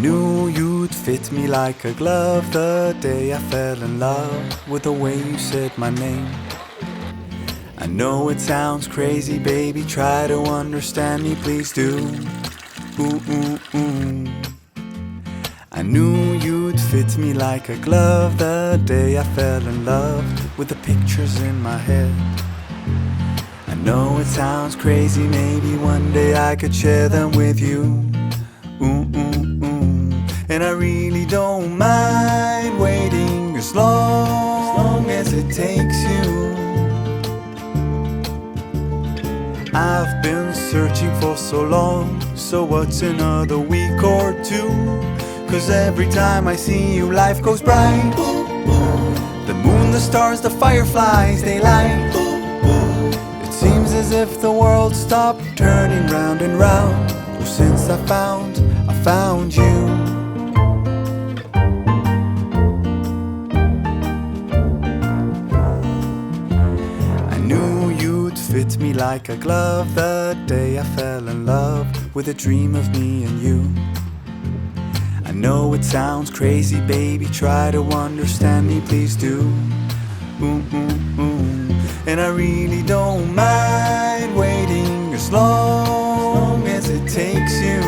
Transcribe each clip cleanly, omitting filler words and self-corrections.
knew you'd fit me like a glove the day I fell in love with the way you said my name. I know it sounds crazy, baby, try to understand me, please do. Ooh, ooh, ooh. I knew you'd fit me like a glove the day I fell in love with the pictures in my head. I know it sounds crazy, maybe one day I could share them with you. Ooh, ooh, ooh. And I really don't mind waiting as long as it takes you. I've been searching for so long, so what's another week or two? 'Cause every time I see you, life goes bright. The moon, the stars, the fireflies, they light. It seems as if the world stopped turning round and round. Oh, since I found you. I knew you'd fit me like a glove the day I fell in love with a dream of me and you. I know it sounds crazy, baby, try to understand me, please do. Ooh, ooh, ooh. And I really don't mind waiting as long as it takes you.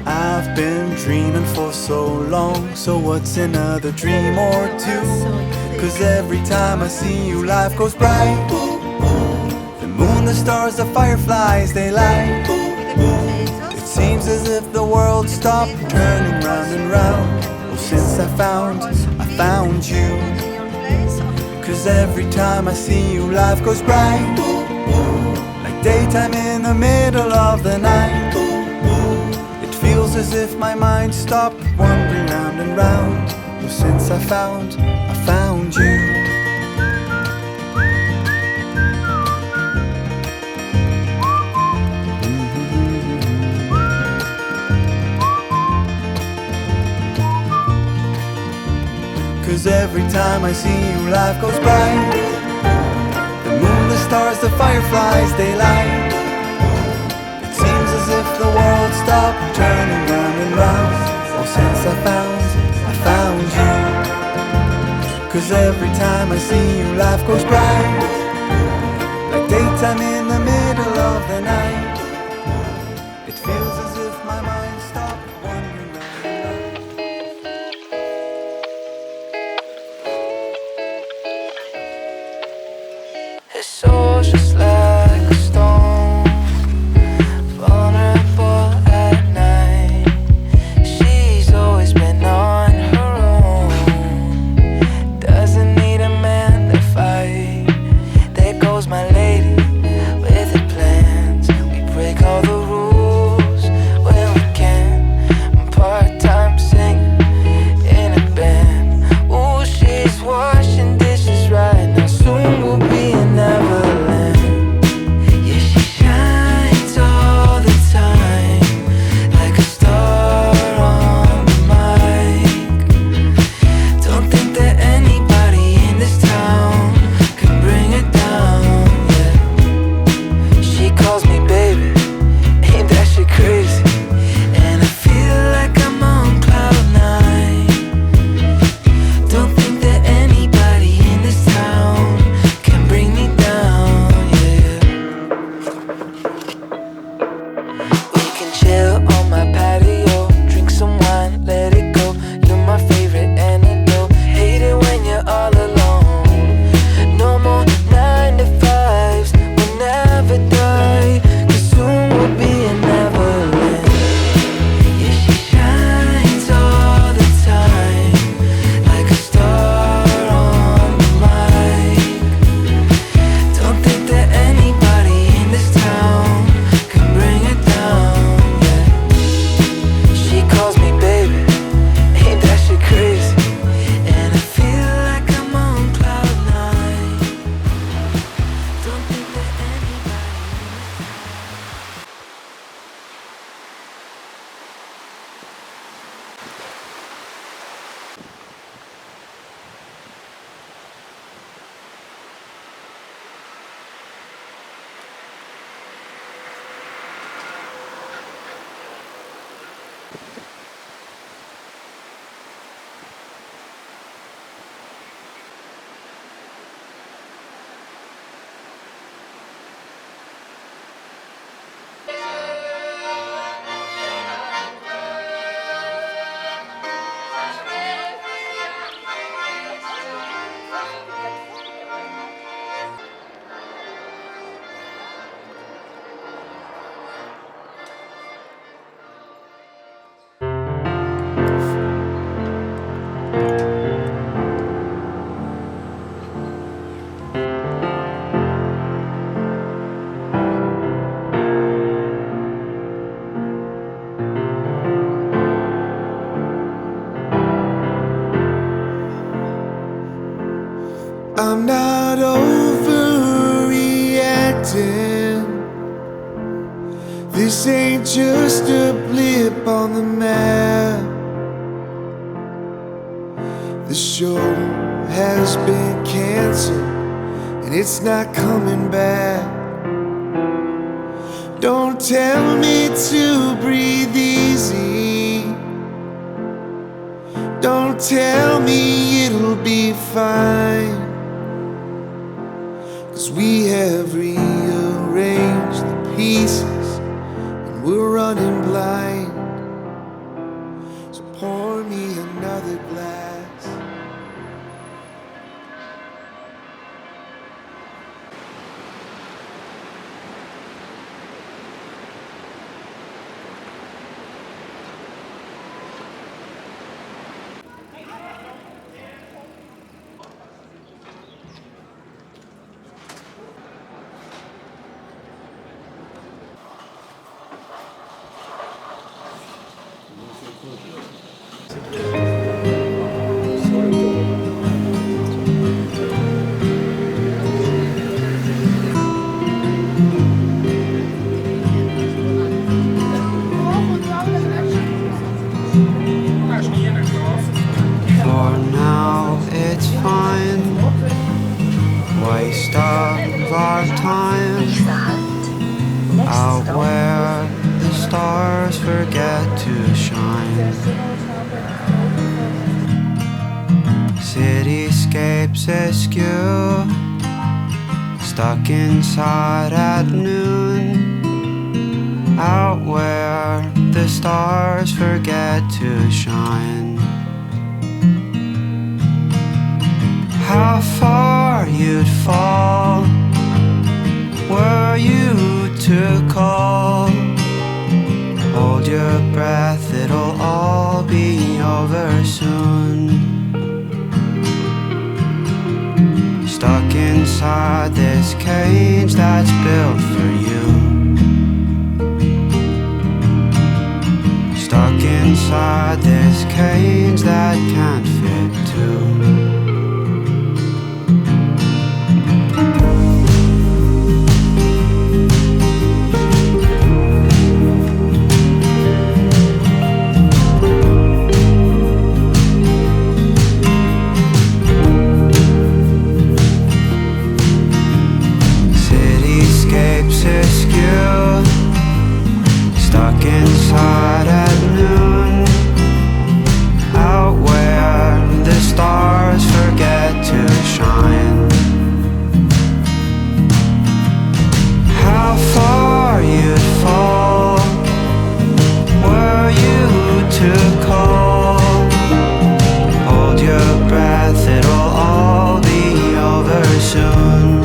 I've been dreaming for so long, so what's another dream or two? 'Cause every time I see you, life goes bright. The moon, the stars, the fireflies, they light. It seems as if the world stopped turning round and round. Oh, since I found you. 'Cause every time I see you, life goes bright. Like daytime in the middle of the night. It feels as if my mind stopped wandering round and round. Oh, since I found you. 'Cause every time I see you, life goes bright. The moon, the stars, the fireflies, they light. It seems as if the world stopped turning round and round. Oh, since I found you. 'Cause every time I see you, life goes bright. Like daytime in the middle of the night. It feels as if my mind stopped wandering round and round. His soul's just like a stone, vulnerable at night. She's always been on her own, doesn't need a man to fight. There goes my lady with her plans. We break all the rules when we can. I'm part-time singing in a band. Ooh, she's washing dishes right now. Soon we'll be in Neverland. I'm not overreacting. This ain't just a blip on the map. The show has been canceled and it's not coming back. Don't tell me to breathe easy. Don't tell me it'll be fine. 'Cause we have rearranged the pieces and we're running blind. So pour me another glass. For now it's fine. Waste of our time out where the stars forget to shine. Cityscapes askew, stuck inside at noon, out where the stars forget to shine. How far you'd fall were you to call. Hold your breath, it'll all be over soon. Stuck inside this cage that's built for you. Stuck inside this cage that can't fit two. Stuck inside at noon, out where the stars forget to shine. How far you'd fall were you to call. Hold your breath, it'll all be over soon.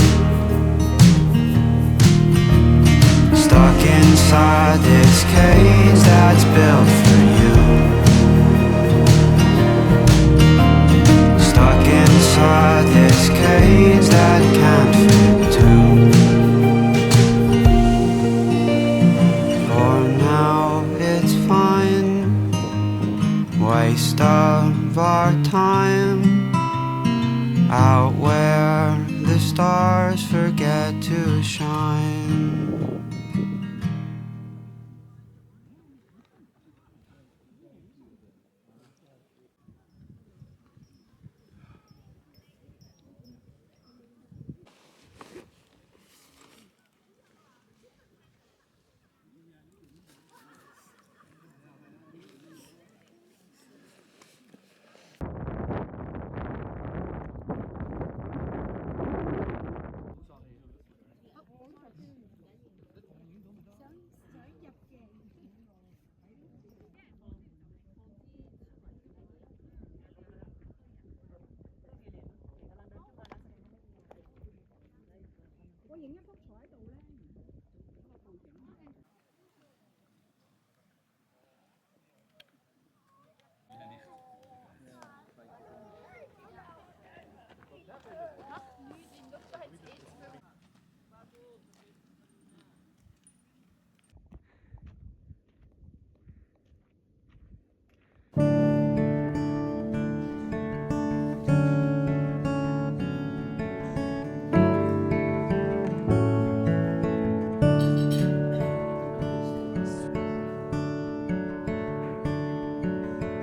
Stuck inside this cage that's built for you. Stuck inside this cage that can't fit two. For now it's fine. Waste of our time out where the stars forget to shine.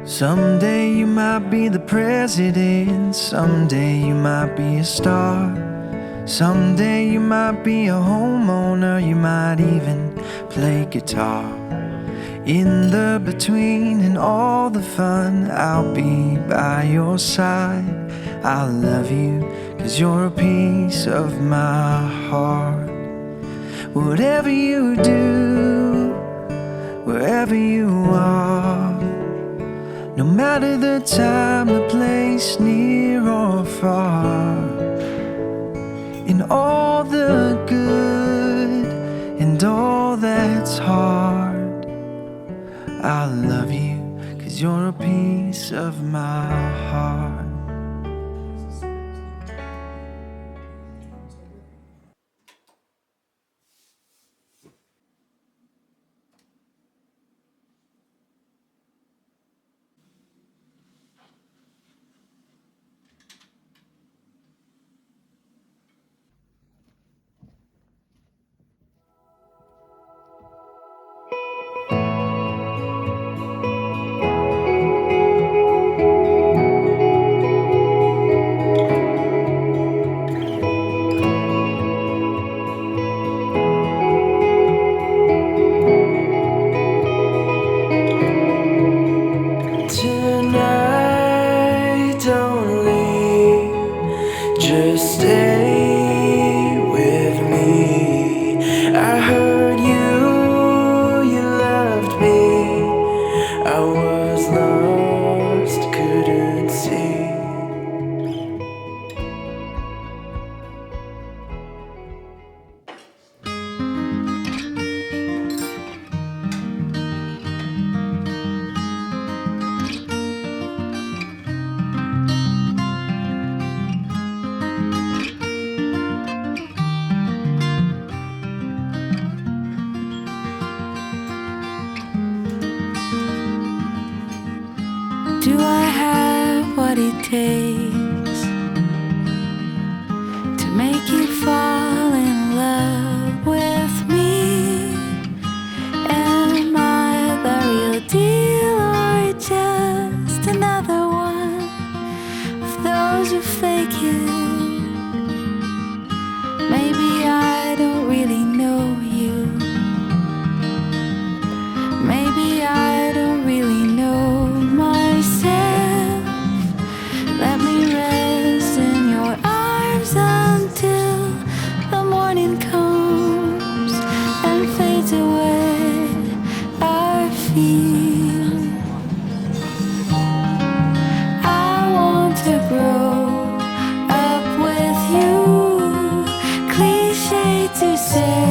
Someday you might be the president, someday you might be a star. Someday you might be a homeowner, you might even play guitar. In the between and all the fun, I'll be by your side. I'll love you, 'cause you're a piece of my heart. Whatever you do, wherever you are, no matter the time, the place, near or far, in all the good and all that's hard, I'll love you, 'cause you're a piece of my heart. Tonight, don't leave, just stay with me. I heard you loved me. I was lost, couldn't see. Do I have what it takes to make you fall in love with me? Am I the real deal or just another one of those who fake it? Maybe I don't really know you. Maybe I don't really know myself. Let me rest in your arms until the morning comes and fades away our feel. I want to grow up with you. Cliche to say,